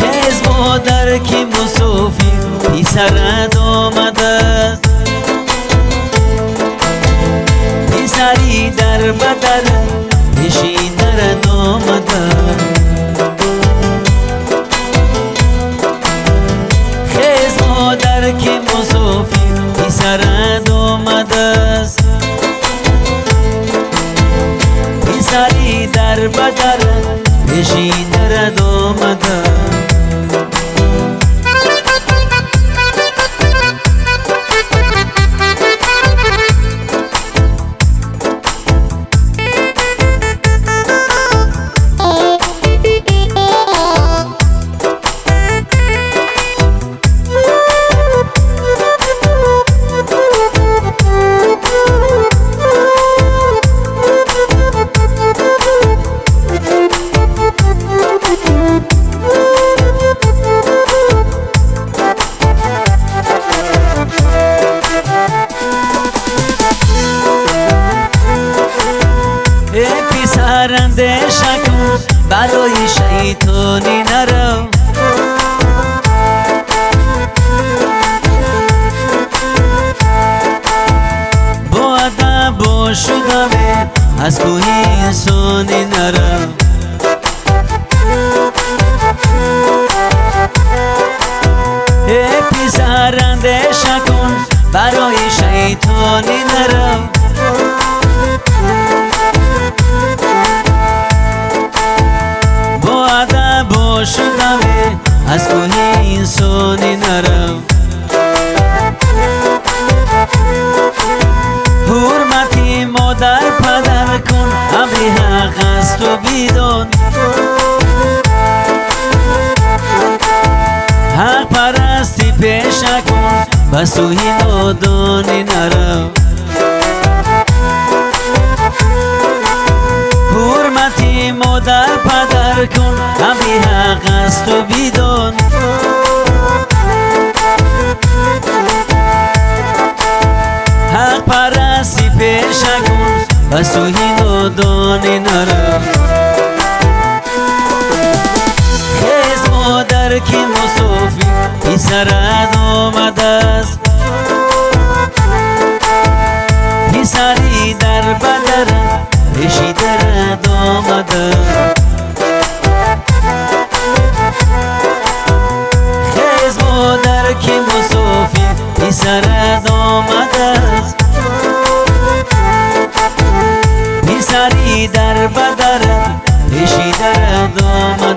خیز مادر که مسافر پسرت آمده است، پسری در بدر نشیندرت آمده است. خیز مادر که مسافر پسرت آمده است، پسری در بدر نشیندرت آمده است. اندیشه کن برای شیطانی نرو، با ادب باش و دمه از کوهی انسانی نرو. ای پسر اندیشه کن برای شیطانی نرو، شدمه از کوهی انسانی نرو. حرمتی مادر پدر کن امری حق است و بیدون، حق پرستی پیشه کن و سوی نادانی نرو. حرمتی مادر پدر کن امری حق است و بیدون، حق پرستی پیشه کن و سوی نادانی نرو. خیز مادر که مسافر پسرت آمده است، پسری در بدر نشیندرت آمده. خیز مادر که مسافر پسرت آمده است، پسری در بدر نشیندرت آمده.